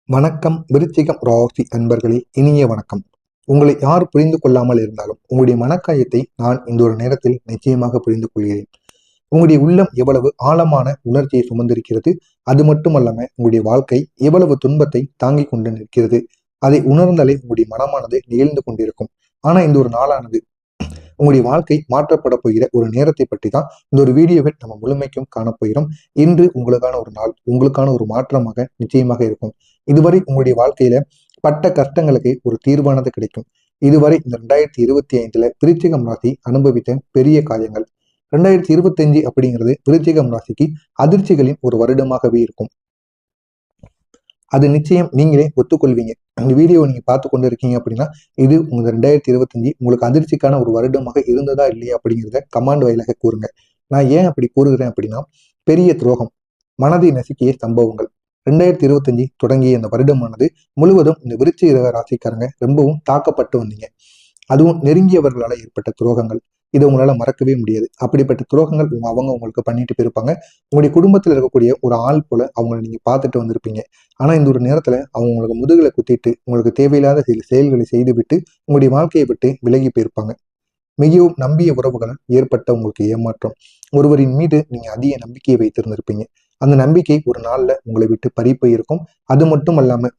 வணக்கம் விருச்சிகம் ராசி அன்பர்களே, இனிய வணக்கம். உங்களை யார் புரிந்து கொள்ளாமல் இருந்தாலும் உங்களுடைய மனக்காயத்தை நான் இந்த ஒரு நேரத்தில் நிச்சயமாக புரிந்து கொள்கிறேன். உங்களுடைய உள்ளம் எவ்வளவு ஆழமான உணர்ச்சியை சுமந்திருக்கிறது, அது மட்டுமல்லாம உங்களுடைய வாழ்க்கை எவ்வளவு துன்பத்தை தாங்கிக் கொண்டு நிற்கிறது, அதை உணர்ந்தாலே உங்களுடைய மனமானது நிகழ்ந்து கொண்டிருக்கும். ஆனா இந்த ஒரு நாளானது உங்களுடைய வாழ்க்கை மாற்றப்பட போகிற ஒரு நேரத்தை பற்றி தான் இந்த ஒரு வீடியோவில் நம்ம முழுமைக்கும் காணப்போகிறோம். இன்று உங்களுக்கான ஒரு நாள், உங்களுக்கான ஒரு மாற்றமாக நிச்சயமாக இருக்கும். இதுவரை உங்களுடைய வாழ்க்கையில பட்ட கஷ்டங்களுக்கு ஒரு தீர்வானது கிடைக்கும். இதுவரை இந்த 2025 விருச்சிகம் ராசி அனுபவித்த பெரிய காயங்கள், 2025 அப்படிங்கிறது விருச்சிகம் ராசிக்கு அதிர்ச்சிகளின் ஒரு வருடமாகவே இருக்கும். அது நிச்சயம் நீங்களே ஒத்துக்கொள்வீங்க. இந்த வீடியோ நீங்க பார்த்து கொண்டு இருக்கீங்க அப்படின்னா இது உங்க 2025 உங்களுக்கு அதிர்ச்சிக்கான ஒரு வருடமாக இருந்ததா இல்லையா அப்படிங்கிறத கமாண்ட் வாயிலாக கூறுங்க. நான் ஏன் அப்படி கூறுகிறேன் அப்படின்னா, பெரிய துரோகம், மனதை நசுக்கிய சம்பவங்கள், 2025 தொடங்கிய இந்த வருடமானது முழுவதும் இந்த விருச்சிக ராசிக்காரங்க ரொம்பவும் தாக்கப்பட்டு வந்தீங்க. அதுவும் நெருங்கியவர்களால் ஏற்பட்ட துரோகங்கள், இதை உங்களால மறக்கவே முடியாது. அப்படிப்பட்ட துரோகங்கள் அவங்க உங்களுக்கு பண்ணிட்டு போயிருப்பாங்க. உங்களுடைய குடும்பத்தில் இருக்கக்கூடிய ஒரு ஆள் போல அவங்களை நீங்க பார்த்துட்டு வந்திருப்பீங்க. ஆனா இந்த ஒரு நேரத்துல அவங்க உங்களுக்கு முதுகுல குத்திட்டு உங்களுக்கு தேவையில்லாத சில செயல்களை செய்துவிட்டு உங்களுடைய வாழ்க்கையை விட்டு விலகி போயிருப்பாங்க. மிகவும் நம்பிய உறவுகளால் ஏற்பட்ட உங்களுக்கு ஏமாற்றம், ஒருவரின் மீது நீங்க அதிக நம்பிக்கையை வைத்திருந்திருப்பீங்க. அந்த நம்பிக்கை ஒரு நாள்ல உங்களை விட்டு பறிப்போய் இருக்கும். அது மட்டும் அல்லாம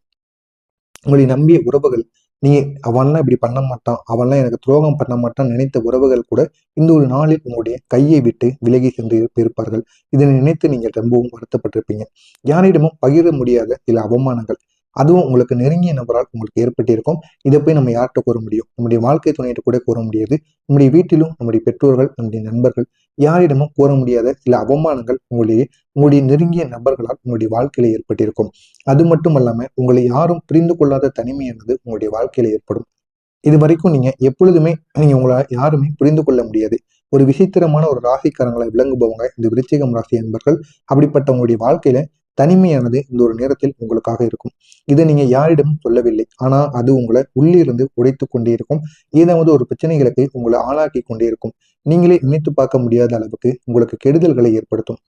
உங்களை நம்பிய உறவுகள், நீ அவன்லாம் இப்படி பண்ண மாட்டான், அவன்லாம் எனக்கு துரோகம் பண்ண மாட்டான் நினைத்த உறவுகள் கூட இந்த ஒரு நாளில் உங்களுடைய கையை விட்டு விலகி சென்று இருப்பார்கள். இதனை நினைத்து நீங்கள் ரொம்பவும் வருத்தப்பட்டிருப்பீங்க. யாரிடமும் பகிர முடியாத சில அவமானங்கள், அதுவும் உங்களுக்கு நெருங்கிய நபரால் உங்களுக்கு ஏற்பட்டிருக்கும். இதை போய் நம்ம யார்கிட்ட கூற முடியும்? நம்முடைய வாழ்க்கை துணையிட்ட கூட கூற முடியாது. நம்முடைய வீட்டிலும் நம்முடைய பெற்றோர்கள், நம்முடைய நண்பர்கள், யாரிடமும் கூற முடியாத சில அவமானங்கள் உங்களுடைய நெருங்கிய நபர்களால் உங்களுடைய வாழ்க்கையில ஏற்பட்டிருக்கும். அது மட்டும் அல்லாம உங்களை யாரும் புரிந்து கொள்ளாத தனிமை என்பது உங்களுடைய வாழ்க்கையில ஏற்படும். இது வரைக்கும் நீங்க உங்களை யாருமே புரிந்து கொள்ள முடியாது. ஒரு விசித்திரமான ஒரு ராசிக்காரங்களை விளங்குபவங்க இந்த விருச்சிகம் ராசி அன்பர்கள். அப்படிப்பட்ட உங்களுடைய வாழ்க்கையில தனிமையானது இந்த ஒரு நேரத்தில் உங்களுக்காக இருக்கும். இதை நீங்க யாரிடமும் சொல்லவில்லை, ஆனா அது உங்களை உள்ளிருந்து உடைத்து கொண்டே இருக்கும். ஏதாவது ஒரு பிரச்சனைகளுக்கு உங்களை ஆளாக்கி கொண்டே இருக்கும். நீங்களே நினைத்து பார்க்க முடியாத அளவுக்கு உங்களுக்கு கெடுதல்களை ஏற்படுத்தும்.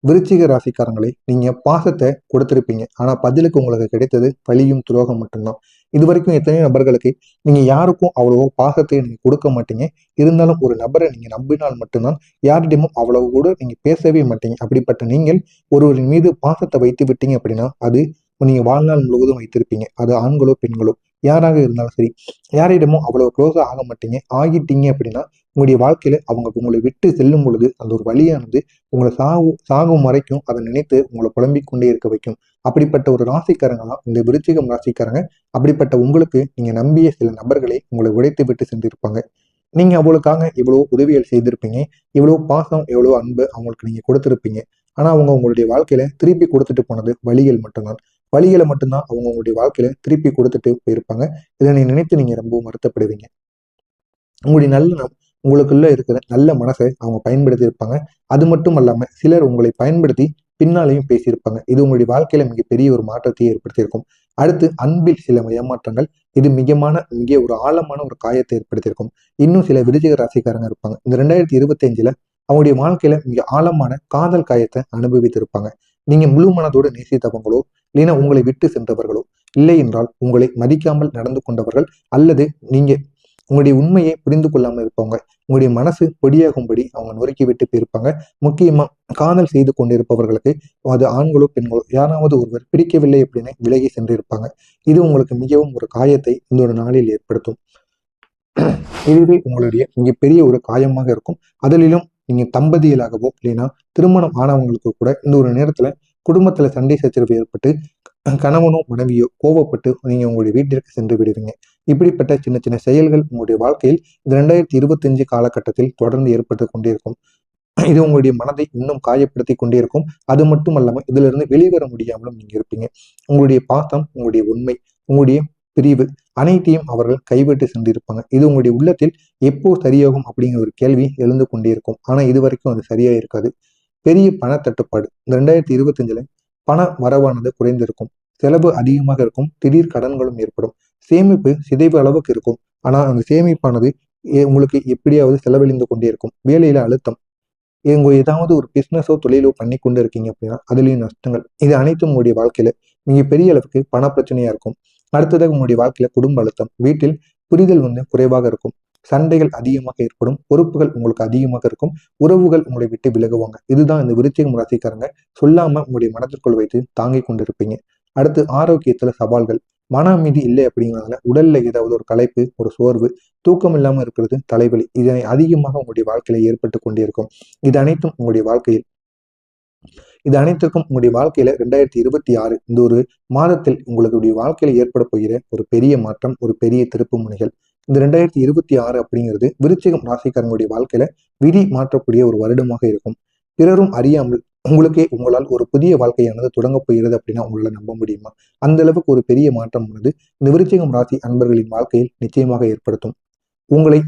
விருச்சிக ராசிக்காரங்களை நீங்க பாசத்தை கொடுத்திருப்பீங்க, ஆனா பதிலுக்கு உங்களுக்கு கிடைத்தது பழியும் துரோகம் மட்டும்தான். இது வரைக்கும் எத்தனையோ நபர்களுக்கு நீங்க யாருக்கும் அவ்வளவோ பாசத்தை நீங்க கொடுக்க மாட்டீங்க. இருந்தாலும் ஒரு நபரை நீங்க நம்பினால் மட்டும்தான் யாரிடமும் அவ்வளவு கூட நீங்க பேசவே மாட்டீங்க. அப்படிப்பட்ட நீங்கள் ஒருவரின் மீது பாசத்தை வைத்து விட்டீங்க அப்படின்னா அது நீங்க வாழ்நாள் முழுவதும் வைத்திருப்பீங்க. அது ஆண்களோ பெண்களோ யாராக இருந்தாலும் சரி, யாரிடமும் அவ்வளவு க்ளோஸா ஆக மாட்டீங்க. ஆகிட்டீங்க அப்படின்னா உங்களுடைய வாழ்க்கையில அவங்க உங்களை விட்டு செல்லும் பொழுது அந்த ஒரு வழியானது உங்களை சாகும் வரைக்கும் அதை நினைத்து உங்களை புலம்பிக் கொண்டே இருக்க வைக்கும். அப்படிப்பட்ட ஒரு ராசிக்காரங்க தான் இந்த விருச்சிகம் ராசிக்காரங்க. அப்படிப்பட்ட உங்களுக்கு நீங்க நம்பிய சில நபர்களை உங்களை உடைத்து விட்டு சென்றிருப்பாங்க. நீங்க அவளுக்காக இவ்வளவு உதவிகள் செய்திருப்பீங்க, இவ்வளவு பாசம், எவ்வளவு அன்பு அவங்களுக்கு நீங்க கொடுத்திருப்பீங்க. ஆனா அவங்க உங்களுடைய வாழ்க்கையில திருப்பி கொடுத்துட்டு போனது வழிகள் மட்டும்தான். வழிகளை மட்டும்தான் அவங்க உங்களுடைய வாழ்க்கையில திருப்பி கொடுத்துட்டு போயிருப்பாங்க. இதனை நினைத்து நீங்க ரொம்பவும் வருத்தப்படுவீங்க. உங்களுடைய உங்களுக்குள்ள இருக்கிற நல்ல மனசை அவங்க பயன்படுத்தி இருப்பாங்க. அது மட்டும் அல்லாம சிலர் உங்களை பயன்படுத்தி பின்னாலையும் பேசியிருப்பாங்க. இது உங்களுடைய வாழ்க்கையில மிகப்பெரிய ஒரு மாற்றத்தை ஏற்படுத்தியிருக்கும். அடுத்து அன்பில் சில ஏமாற்றங்கள், இது மிக ஒரு ஆழமான ஒரு காயத்தை ஏற்படுத்தியிருக்கும். இன்னும் சில விருச்சிக ராசிக்காரங்க இருப்பாங்க இந்த 2025 அவங்களுடைய வாழ்க்கையில மிக ஆழமான காதல் காயத்தை அனுபவித்திருப்பாங்க. நீங்க முழு மனதோடு நேசித்தவங்களோ, இல்லைன்னா உங்களை விட்டு சென்றவர்களோ, இல்லை என்றால் உங்களை மதிக்காமல் நடந்து கொண்டவர்கள், அல்லது நீங்க உங்களுடைய உண்மையை புரிந்து கொள்ளாமல் இருப்பவங்க, உங்களுடைய மனசு பொடியாகும்படி அவங்க நொறுக்கி விட்டு போயிருப்பாங்க. முக்கியமா காதல் செய்து கொண்டிருப்பவர்களுக்கு, அது ஆண்களோ பெண்களோ யாராவது ஒருவர் பிடிக்கவில்லை அப்படின்னு விலகி சென்றிருப்பாங்க. இது உங்களுக்கு மிகவும் ஒரு காயத்தை இந்த ஒரு நாளில் ஏற்படுத்தும். இதுவே உங்களுடைய மிகப்பெரிய ஒரு காயமாக இருக்கும். அதிலும் நீங்க தம்பதிகளாகவோ இல்லைன்னா திருமணம் ஆனவங்களுக்கு கூட இந்த ஒரு நேரத்துல குடும்பத்துல சண்டை சச்சரவு ஏற்பட்டு கணவனோ மனைவியோ கோவப்பட்டு நீங்க உங்களுடைய வீட்டிற்கு சென்று விடுவீங்க. இப்படிப்பட்ட சின்ன சின்ன செயல்கள் உங்களுடைய வாழ்க்கையில் இந்த 2025 காலகட்டத்தில் தொடர்ந்து ஏற்பட்டு கொண்டே இருக்கும். இது உங்களுடைய மனதை இன்னும் காயப்படுத்தி கொண்டே இருக்கும். அது மட்டும் அல்லாம இதுல இருந்து வெளிவர முடியாமலும் நீங்க இருப்பீங்க. உங்களுடைய பாசம், உங்களுடைய உண்மை, உங்களுடைய பிரிவு அனைத்தையும் அவர்கள் கைவிட்டு சென்றிருப்பாங்க. இது உங்களுடைய உள்ளத்தில் எப்போ சரியாகும் அப்படிங்கிற ஒரு கேள்வி எழுந்து கொண்டே இருக்கும். ஆனா இது வரைக்கும் அது சரியா இருக்காது. பெரிய பண தட்டுப்பாடு இந்த 2025 பண வரவானது குறைந்திருக்கும். செலவு அதிகமாக இருக்கும். திடீர் கடன்களும் ஏற்படும். சேமிப்பு சிதைவு அளவுக்கு இருக்கும். ஆனா அந்த சேமிப்பானது உங்களுக்கு எப்படியாவது செலவழிந்து கொண்டே இருக்கும். வேலையில அழுத்தம், ஏதாவது ஒரு பிசினஸோ தொழிலோ பண்ணி கொண்டு இருக்கீங்க அப்படின்னா அதுலயும் நஷ்டங்கள், இது அனைத்தும் உங்களுடைய வாழ்க்கையில பெரிய அளவுக்கு பண பிரச்சனையா இருக்கும். அடுத்ததாக உங்களுடைய வாழ்க்கையில குடும்ப அழுத்தம், வீட்டில் புரிதல் குறைவாக இருக்கும். சண்டைகள் அதிகமாக ஏற்படும். பொறுப்புகள் உங்களுக்கு அதிகமாக இருக்கும். உறவுகள் உங்களை விட்டு விலகுவாங்க. இதுதான் இந்த விருச்சிகம் ராசிக்காரங்க சொல்லாம உங்களுடைய மனதிற்குள் வைத்து தாங்கிக் கொண்டிருப்பீங்க. அடுத்து ஆரோக்கியத்துல சவால்கள். மன அமைதி இல்லை அப்படிங்கிறதுனால உடல்ல ஏதாவது ஒரு களைப்பு, ஒரு சோர்வு, தூக்கம் இல்லாம இருக்கிறது, தலைவலி, இதனை அதிகமாக உங்களுடைய வாழ்க்கையில ஏற்பட்டு கொண்டே இருக்கும். இது அனைத்தும் உங்களுடைய வாழ்க்கையில் இது அனைத்திற்கும் உங்களுடைய வாழ்க்கையில 2026 இந்த ஒரு மாதத்தில் உங்களுடைய வாழ்க்கையில ஏற்பட போகிற ஒரு பெரிய மாற்றம், ஒரு பெரிய திருப்பு முனைகள். இந்த 2026 அப்படிங்கிறது விருச்சிகம் ராசிக்காரங்களுடைய வாழ்க்கையில விதி மாற்றக்கூடிய ஒரு வருடமாக இருக்கும். பிறரும் அறியாமல் உங்களால் ஒரு புதிய வாழ்க்கையானது தொடங்கப் போகிறது அப்படின்னா உங்களால நம்ப முடியுமா? அந்த அளவுக்கு ஒரு பெரிய மாற்றம் இந்த விருச்சிகம் ராசி அன்பர்களின் வாழ்க்கையில் நிச்சயமாக ஏற்படுத்தும். உங்களை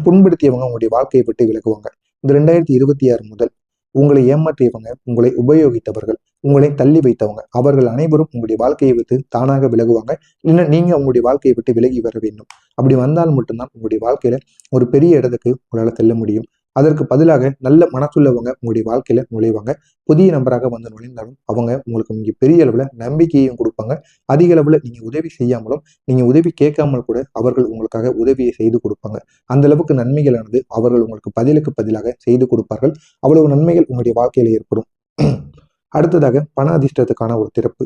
புண்படுத்தியவங்க உங்களுடைய வாழ்க்கையை விட்டு விலகுவாங்க. இந்த 2026 முதல் உங்களை ஏமாற்றியவங்க, உங்களை உபயோகித்தவர்கள், உங்களை தள்ளி வைத்தவங்க, அவர்கள் அனைவரும் உங்களுடைய வாழ்க்கையை விட்டு தானாக விலகுவாங்க. இல்லைன்னா நீங்க உங்களுடைய வாழ்க்கையை விட்டு விலகி வர வேண்டும். அப்படி வந்தால் மட்டும்தான் உங்களுடைய வாழ்க்கையில ஒரு பெரிய இடத்துக்கு உங்களால செல்ல முடியும். அதற்கு பதிலாக நல்ல மனசுள்ளவங்க உங்களுடைய வாழ்க்கையில நுழைவாங்க. புதிய நபராக வந்து நுழைந்தாலும் அவங்க உங்களுக்கு பெரிய அளவுல நம்பிக்கையும் கொடுப்பாங்க. அதிக அளவுல நீங்க உதவி செய்யாமலும், நீங்க உதவி கேட்காமல் கூட அவர்கள் உங்களுக்காக உதவியை செய்து கொடுப்பாங்க. அந்த அளவுக்கு நன்மைகளானது அவர்கள் உங்களுக்கு பதிலுக்கு பதிலாக செய்து கொடுப்பார்கள். அவ்வளவு நன்மைகள் உங்களுடைய வாழ்க்கையில ஏற்படும். அடுத்ததாக பண அதிர்ஷ்டத்துக்கான ஒரு திறப்பு.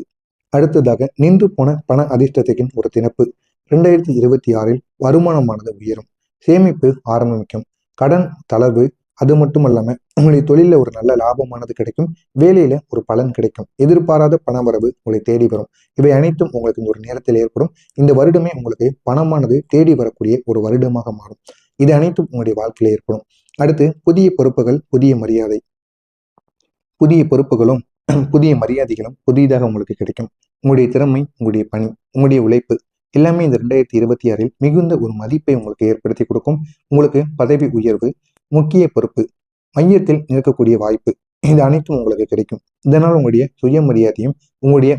அடுத்ததாக நின்று போன பண அதிர்ஷ்டத்துக்கு ஒரு திறப்பு. 2026 வருமானமானது உயரும். சேமிப்பு ஆரம்பிக்கும். கடன் தளர்வு, அது மட்டும் இல்லாம உங்களுடைய தொழில ஒரு நல்ல லாபமானது கிடைக்கும். வேலையில ஒரு பலன் கிடைக்கும். எதிர்பாராத பணவரவு உங்களை தேடி வரும். இவை அனைத்தும் உங்களுக்கு இந்த ஒரு நேரத்தில் ஏற்படும். இந்த வருடமே உங்களுக்கு பணமானது தேடி வரக்கூடிய ஒரு வருடமாக மாறும். இது அனைத்தும் உங்களுடைய வாழ்க்கையில ஏற்படும். அடுத்து புதிய பொறுப்புகள், புதிய மரியாதை. புதிய பொறுப்புகளும் புதிய மரியாதைகளும் புதிதாக உங்களுக்கு கிடைக்கும். உங்களுடைய திறமை, உங்களுடைய பணி, உங்களுடைய உழைப்பு எல்லாமே இந்த 2026 மிகுந்த ஒரு மதிப்பை உங்களுக்கு ஏற்படுத்தி கொடுக்கும். உங்களுக்கு பதவி உயர்வு, முக்கிய பொறுப்பு, மையத்தில் நிற்கக்கூடிய வாய்ப்பு, இது அனைத்தும் உங்களுக்கு கிடைக்கும். இதனால் உங்களுடைய சுயமரியாதையும் உங்களுடைய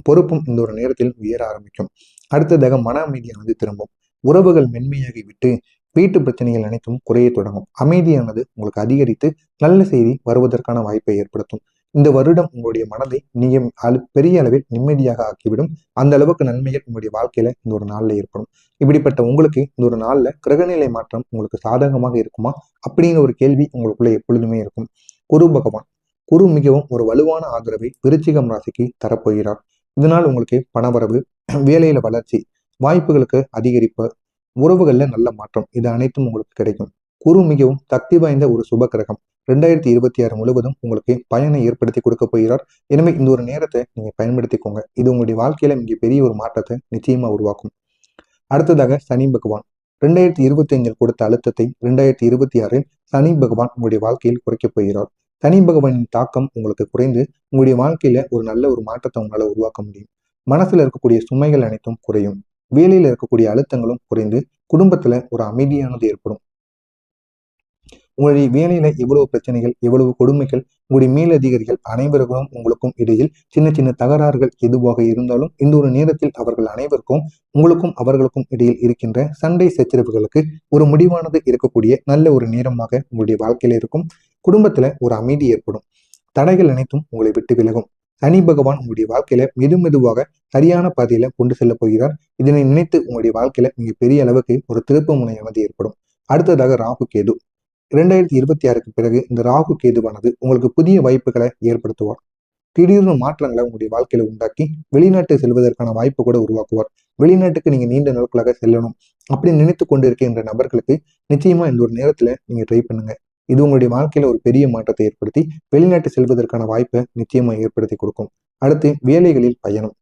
பொறுப்பும் இந்த ஒரு நேரத்தில் உயர ஆரம்பிக்கும். அடுத்ததாக மன அமைதியானது திரும்பும். உறவுகள் மென்மையாகி விட்டு வீட்டு பிரச்சனைகள் அனைத்தும் குறைய தொடங்கும். அமைதியானது உங்களுக்கு அதிகரித்து நல்ல செய்தி வருவதற்கான வாய்ப்பை ஏற்படுத்தும். இந்த வருடம் உங்களுடைய மனதை நீங்க பெரிய அளவில் நிம்மதியாக ஆக்கிவிடும். அந்த அளவுக்கு நன்மைகள் உங்களுடைய வாழ்க்கையில இந்த ஒரு நாள்ல ஏற்படும். இப்படிப்பட்ட உங்களுக்கு இந்த ஒரு நாள்ல கிரகநிலை மாற்றம் உங்களுக்கு சாதகமாக இருக்குமா அப்படிங்கிற ஒரு கேள்வி உங்களுக்குள்ள எப்பொழுதுமே இருக்கும். குரு பகவான், குரு மிகவும் ஒரு வலுவான ஆதரவை விருச்சிகம் ராசிக்கு தரப்போகிறார். இதனால் உங்களுக்கு பணவரவு, வேலையில வளர்ச்சி, வாய்ப்புகளுக்கு அதிகரிப்பு, உறவுகள்ல நல்ல மாற்றம், இது அனைத்தும் உங்களுக்கு கிடைக்கும். குரு மிகவும் சக்தி வாய்ந்த ஒரு சுப கிரகம். 2026 முழுவதும் உங்களுக்கு பயனை ஏற்படுத்தி கொடுக்க போகிறார். எனவே இந்த ஒரு நேரத்தை நீங்க பயன்படுத்திக்கோங்க. இது உங்களுடைய வாழ்க்கையில மிக பெரிய ஒரு மாற்றத்தை நிச்சயமா உருவாக்கும். அடுத்ததாக சனி பகவான் 2025 கொடுத்த அழுத்தத்தை 2026 சனி பகவான் உங்களுடைய வாழ்க்கையில் குறைக்கப் போகிறார். சனி பகவானின் தாக்கம் உங்களுக்கு குறைந்து உங்களுடைய வாழ்க்கையில ஒரு நல்ல ஒரு மாற்றத்தை உங்களால உருவாக்க முடியும். மனசுல இருக்கக்கூடிய சுமைகள் அனைத்தும் குறையும். வேலையில இருக்கக்கூடிய அழுத்தங்களும் குறைந்து குடும்பத்துல ஒரு அமைதியானது ஏற்படும். உங்களுடைய வேலையில எவ்வளவு பிரச்சனைகள், எவ்வளவு கொடுமைகள், உங்களுடைய மேலதிகாரிகள் அனைவருக்கும் உங்களுக்கும் இடையில் சின்ன சின்ன தகராறுகள் எதுவாக இருந்தாலும் இந்த ஒரு நேரத்தில் அவர்கள் அனைவருக்கும் உங்களுக்கும் அவர்களுக்கும் இடையில் இருக்கின்ற சண்டை சச்சரவுகளுக்கு ஒரு முடிவானது இருக்கக்கூடிய நல்ல ஒரு நேரமாக உங்களுடைய வாழ்க்கையில இருக்கும். குடும்பத்துல ஒரு அமைதி ஏற்படும். தடைகள் அனைத்தும் உங்களை விட்டு விலகும். சனி பகவான் உங்களுடைய வாழ்க்கையில மெதுவாக சரியான பாதையில கொண்டு செல்ல போகிறார். இதனை நினைத்து உங்களுடைய வாழ்க்கையில மிக பெரிய அளவுக்கு ஒரு திருப்பு முனையானது ஏற்படும். அடுத்ததாக ராகு கேது. 2026 பிறகு இந்த ராகு கேதுவானது உங்களுக்கு புதிய வாய்ப்புகளை ஏற்படுத்துவார். திடீர்னு மாற்றங்களை உங்களுடைய வாழ்க்கையில உண்டாக்கி வெளிநாட்டு செல்வதற்கான வாய்ப்பு கூட உருவாக்குவார். வெளிநாட்டுக்கு நீங்க நீண்ட நாட்களாக செல்லணும் அப்படின்னு நினைத்து கொண்டிருக்கின்ற நபர்களுக்கு நிச்சயமா இந்த ஒரு நேரத்துல நீங்க ட்ரை பண்ணுங்க. இது உங்களுடைய வாழ்க்கையில ஒரு பெரிய மாற்றத்தை ஏற்படுத்தி வெளிநாட்டு செல்வதற்கான வாய்ப்பை நிச்சயமா ஏற்படுத்தி கொடுக்கும். அடுத்து வேலைகளில் பயணம்.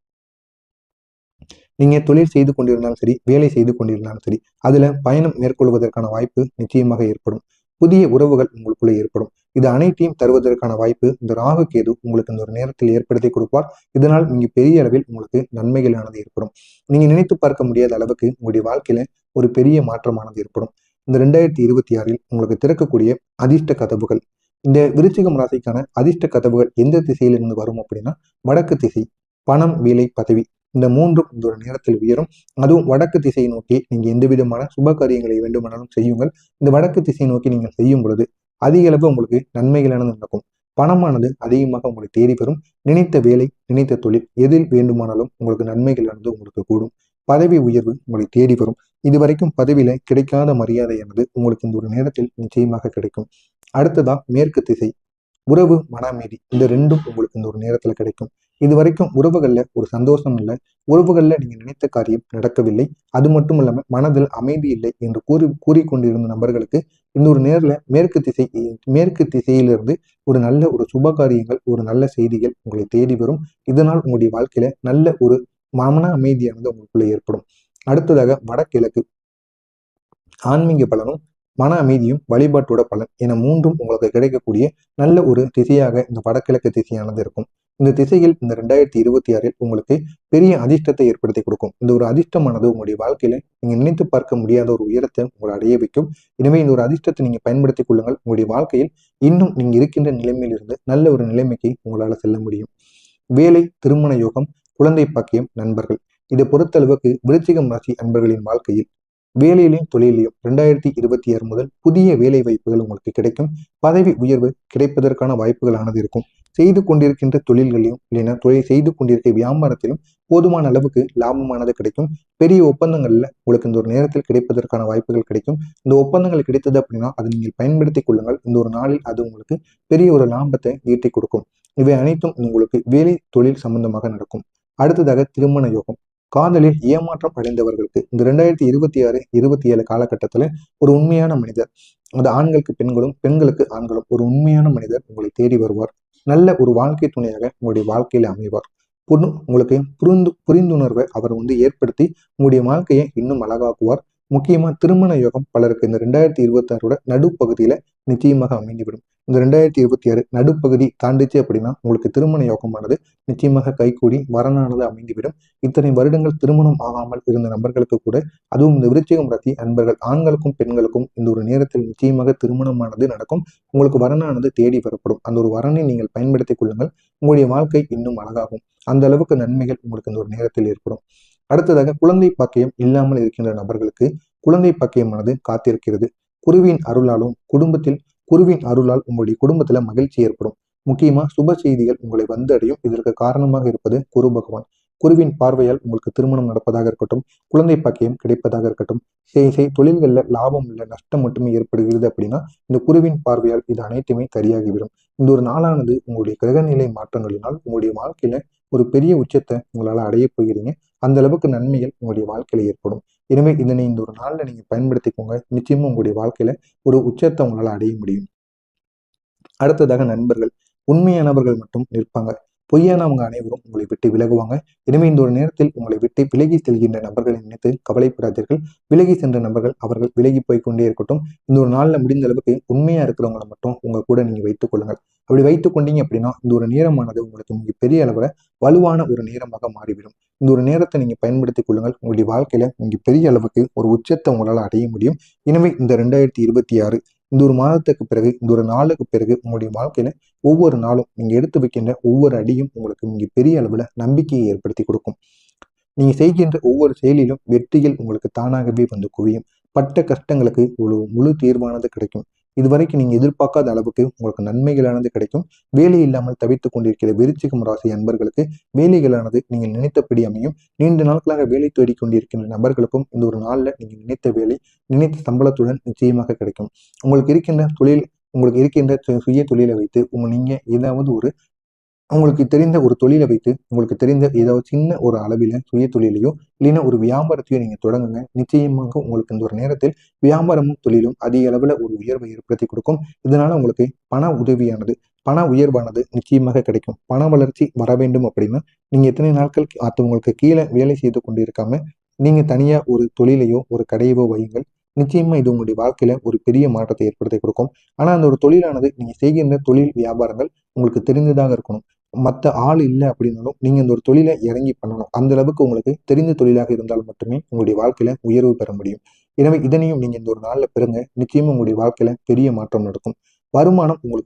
நீங்க தொழில் செய்து கொண்டிருந்தாலும் சரி, வேலை செய்து கொண்டிருந்தாலும் சரி, அதுல பயணம் மேற்கொள்வதற்கான வாய்ப்பு நிச்சயமாக ஏற்படும். புதிய உறவுகள் உங்களுக்குள்ள ஏற்படும். இது அனைத்தையும் தருவதற்கான வாய்ப்பு இந்த ராகு கேது உங்களுக்கு இந்த ஒரு நேரத்தில் ஏற்படுத்தி கொடுப்பார். இதனால் நீங்க பெரிய அளவில் உங்களுக்கு நன்மைகளானது ஏற்படும். நீங்க நினைத்து பார்க்க முடியாத அளவுக்கு உங்களுடைய வாழ்க்கையில ஒரு பெரிய மாற்றமானது ஏற்படும். இந்த 2026 உங்களுக்கு திறக்கக்கூடிய அதிர்ஷ்ட கதவுகள். இந்த விருச்சிகம் ராசிக்கான அதிர்ஷ்ட கதவுகள் எந்த திசையிலிருந்து வரும் அப்படின்னா வடக்கு திசை. பணம், வேலை, பதவி இந்த மூன்றும் இந்த ஒரு நேரத்தில் உயரும். அதுவும் வடக்கு திசையை நோக்கி நீங்க எந்த விதமான சுப காரியங்களை வேண்டுமானாலும் செய்யுங்கள். இந்த வடக்கு திசையை நோக்கி நீங்கள் செய்யும் பொழுது அதிக அளவு உங்களுக்கு நன்மைகளானது நடக்கும். பணமானது அதிகமாக உங்களை தேடி வரும். நினைத்த வேலை, நினைத்த தொழில் எதில் வேண்டுமானாலும் உங்களுக்கு நன்மைகளானது உங்களுக்கு கூடும். பதவி உயர்வு உங்களை தேடி வரும். இதுவரைக்கும் பதவியில கிடைக்காத மரியாதையானது உங்களுக்கு இந்த ஒரு நேரத்தில் நிச்சயமாக கிடைக்கும். அடுத்ததா மேற்கு திசை. உறவு, மன அமைதி இந்த ரெண்டும் உங்களுக்கு இந்த ஒரு நேரத்துல கிடைக்கும். இது வரைக்கும் உறவுகள்ல ஒரு சந்தோஷம் இல்லை, உறவுகள்ல நீங்க நினைத்த காரியம் நடக்கவில்லை, அது மட்டும் இல்லாம மனதில் அமைதி இல்லை என்று கூறிக்கொண்டிருந்த நபர்களுக்கு இந்த ஒரு நேரில் மேற்கு திசையிலிருந்து ஒரு நல்ல ஒரு சுப காரியங்கள், ஒரு நல்ல செய்திகள் உங்களை தேடி வரும். இதனால் உங்களுடைய வாழ்க்கையில நல்ல ஒரு மன அமைதியானது உங்களுக்குள்ள ஏற்படும். அடுத்ததாக வடகிழக்கு. ஆன்மீக பலனும், மன அமைதியும், வழிபாட்டோட பலன் என மூன்றும் உங்களுக்கு கிடைக்கக்கூடிய நல்ல ஒரு திசையாக இந்த வடகிழக்கு திசையானது இருக்கும். இந்த திசையில் இந்த 2026 உங்களுக்கு பெரிய அதிர்ஷ்டத்தை ஏற்படுத்தி கொடுக்கும். இந்த ஒரு அதிர்ஷ்டமானது உங்களுடைய வாழ்க்கையில நீங்க நினைத்து பார்க்க முடியாத ஒரு உயரத்தை உங்களை அடைய வைக்கும். எனவே இந்த ஒரு அதிர்ஷ்டத்தை நீங்க பயன்படுத்திக் கொள்ளுங்கள். உங்களுடைய வாழ்க்கையில் இன்னும் நீங்க இருக்கின்ற நிலைமையிலிருந்து நல்ல ஒரு நிலைமைக்கு உங்களால செல்ல முடியும். வேலை, திருமண யோகம், குழந்தை பாக்கியம், நண்பர்கள் இதை பொறுத்தளவுக்கு விருச்சிகம் ராசி அன்பர்களின் வாழ்க்கையில் வேலையிலையும் தொழிலையும் 2026 முதல் புதிய வேலை வாய்ப்புகள் உங்களுக்கு கிடைக்கும். பதவி உயர்வு கிடைப்பதற்கான வாய்ப்புகளானது இருக்கும். செய்து கொண்டிருக்கின்ற தொழில்களையும் இல்லைன்னா செய்து கொண்டிருக்க வியாபாரத்திலும் போதுமான அளவுக்கு லாபமானது கிடைக்கும். பெரிய ஒப்பந்தங்கள்ல உங்களுக்கு இந்த ஒரு நேரத்தில் கிடைப்பதற்கான வாய்ப்புகள் கிடைக்கும். இந்த ஒப்பந்தங்கள் கிடைத்தது அப்படின்னா அதை நீங்கள் பயன்படுத்திக் கொள்ளுங்கள். இந்த ஒரு நாளில் அது உங்களுக்கு பெரிய ஒரு லாபத்தை ஈட்டி கொடுக்கும். இவை அனைத்தும் உங்களுக்கு வேலை, தொழில் சம்பந்தமாக நடக்கும். அடுத்ததாக திருமண யோகம். காதலில் ஏமாற்றம் அடைந்தவர்களுக்கு இந்த 2026, 27 காலகட்டத்துல ஒரு உண்மையான மனிதர், அது ஆண்களுக்கு பெண்களும், பெண்களுக்கு ஆண்களும் ஒரு உண்மையான மனிதர் உங்களை தேடி வருவார். நல்ல ஒரு வாழ்க்கை துணையாக உங்களுடைய வாழ்க்கையில அமைவார். உங்களுக்கு புரிந்துணர்வை அவர் ஏற்படுத்தி உங்களுடைய வாழ்க்கையை இன்னும் அழகாக்குவார். முக்கியமா திருமண யோகம் பலருக்கு இந்த 2026 நடுப்பகுதியில நிச்சயமாக அமைந்துவிடும். இந்த 2026 நடுப்பகுதி தாண்டிச்சு அப்படின்னா உங்களுக்கு திருமண யோகமானது நிச்சயமாக கைகூடி வரனானது அமைந்துவிடும். இத்தனை வருடங்கள் திருமணம் ஆகாமல் இருந்த நபர்களுக்கு கூட, அதுவும் இந்த விருச்சிகம் ராசி அன்பர்கள் ஆண்களுக்கும் பெண்களுக்கும் இந்த ஒரு நேரத்தில் நிச்சயமாக திருமணமானது நடக்கும். உங்களுக்கு வரனானது தேடி வரப்படும். அந்த ஒரு வரனை நீங்கள் பயன்படுத்திக் கொள்ளுங்கள். உங்களுடைய வாழ்க்கை இன்னும் அழகாகும். அந்த அளவுக்கு நன்மைகள் உங்களுக்கு இந்த ஒரு நேரத்தில் ஏற்படும். அடுத்ததாக குழந்தை பாக்கியம் இல்லாமல் இருக்கின்ற நபர்களுக்கு குழந்தை பாக்கியமானது காத்திருக்கிறது. குருவின் அருளால் உங்களுடைய குடும்பத்துல மகிழ்ச்சி ஏற்படும். முக்கியமா சுப செய்திகள் உங்களை அடையும். இதற்கு காரணமாக இருப்பது குரு பகவான். குருவின் பார்வையால் உங்களுக்கு திருமணம் நடப்பதாக இருக்கட்டும், குழந்தை பாக்கியம் கிடைப்பதாக இருக்கட்டும், தொழில்கள்ல லாபம் இல்லை, நஷ்டம் மட்டுமே ஏற்படுகிறது அப்படின்னா இந்த குருவின் பார்வையால் இது அனைத்துமே சரியாகிவிடும். இந்த ஒரு நாளானது உங்களுடைய கிரகநிலை மாற்றங்களினால் உங்களுடைய வாழ்க்கையில ஒரு பெரிய உச்சத்தை உங்களால அடைய போகிறீங்க. அந்த அளவுக்கு நன்மைகள் உங்களுடைய வாழ்க்கையில ஏற்படும். எனவே இதனை இந்த ஒரு நாள்ல நீங்க பயன்படுத்திக்கோங்க. நிச்சயமா உங்களுடைய வாழ்க்கையில ஒரு உச்சத்தை உங்களால அடைய முடியும். அடுத்ததாக நண்பர்கள். உண்மையானவர்கள் மட்டும் நிற்பாங்க. பொய்யானவங்க அனைவரும் உங்களை விட்டு விலகுவாங்க. எனவே இந்த ஒரு நேரத்தில் உங்களை விட்டு விலகி செல்கின்ற நபர்களை நினைத்து கவலைப்படாதீர்கள். விலகி சென்ற நபர்கள் அவர்கள் விலகி போய் கொண்டே இருக்கட்டும். இந்த ஒரு நாள்ல முடிந்த அளவுக்கு உண்மையா இருக்கிறவங்களை மட்டும் உங்க கூட நீங்க வைத்துக் கொள்ளுங்கள். அப்படி வைத்துக் கொண்டீங்க அப்படின்னா இந்த ஒரு நேரமானது உங்களுக்கு மிக பெரிய அளவுல வலுவான ஒரு நேரமாக மாறிவிடும். இந்த ஒரு நேரத்தை நீங்க பயன்படுத்திக் கொள்ளுங்கள். உங்களுடைய வாழ்க்கையில மிக பெரிய அளவுக்கு ஒரு உச்சத்தை உங்களால் அடைய முடியும். எனவே இந்த 2026 இந்த ஒரு மாதத்துக்கு பிறகு, இந்த ஒரு நாளுக்கு பிறகு உங்களுடைய வாழ்க்கையில ஒவ்வொரு நாளும் நீங்க எடுத்து வைக்கின்ற ஒவ்வொரு அடியும் உங்களுக்கு மிக பெரிய அளவுல நம்பிக்கையை ஏற்படுத்தி கொடுக்கும். நீங்க செய்கின்ற ஒவ்வொரு செயலிலும் வெற்றிகள் உங்களுக்கு தானாகவே குவியும். பட்ட கஷ்டங்களுக்கு ஒரு முழு தீர்வானது கிடைக்கும். இதுவரைக்கும் நீங்க எதிர்பார்க்காத அளவுக்கு உங்களுக்கு நன்மைகளானது கிடைக்கும். வேலை இல்லாமல் தவித்துக் கொண்டிருக்கிற விருச்சிகம் ராசி அன்பர்களுக்கு வேலைகளானது நீங்கள் நினைத்தபடி அமையும். நீண்ட நாட்களாக வேலை தேடிக் கொண்டிருக்கின்ற நபர்களுக்கும் இந்த ஒரு நாள்ல நீங்க நினைத்த வேலை, நினைத்த சம்பளத்துடன் நிச்சயமாக கிடைக்கும். உங்களுக்கு இருக்கின்ற சுய தொழிலை வைத்து நீங்க ஏதாவது உங்களுக்கு தெரிந்த ஒரு தொழிலை வைத்து உங்களுக்கு தெரிந்த ஏதாவது சின்ன ஒரு அளவில சுய தொழிலையோ இல்லைன்னா ஒரு வியாபாரத்தையோ நீங்க தொடங்குங்க. நிச்சயமாக உங்களுக்கு இந்த ஒரு நேரத்தில் வியாபாரமும் தொழிலும் அதிக அளவுல ஒரு உயர்வை ஏற்படுத்தி கொடுக்கும். இதனால உங்களுக்கு பண உயர்வானது நிச்சயமாக கிடைக்கும். பண வளர்ச்சி வர வேண்டும் அப்படின்னா நீங்க எத்தனை நாட்கள் உங்களுக்கு கீழே வேலை செய்து கொண்டு இருக்காம நீங்க தனியா ஒரு தொழிலையோ ஒரு கடையவோ வையுங்கள். நிச்சயமா இது உங்களுடைய வாழ்க்கையில ஒரு பெரிய மாற்றத்தை ஏற்படுத்தி கொடுக்கும். ஆனா அந்த ஒரு தொழிலானது நீங்க செய்கின்ற தொழில் வியாபாரங்கள் உங்களுக்கு தெரிந்ததாக இருக்கணும். மற்ற ஆள் இல்லை அப்படின்னாலும் நீங்க இந்த ஒரு தொழிலை இறங்கி பண்ணணும். அந்த அளவுக்கு உங்களுக்கு தெரிந்த தொழிலாக இருந்தால் மட்டுமே உங்களுடைய வாழ்க்கையில உயர்வு பெற முடியும். எனவே இதனையும் நீங்க இந்த ஒரு நாள்ல பெறுங்க. நிச்சயமா உங்களுடைய வாழ்க்கையில பெரிய மாற்றம் நடக்கும். வருமானம் உங்களுக்கு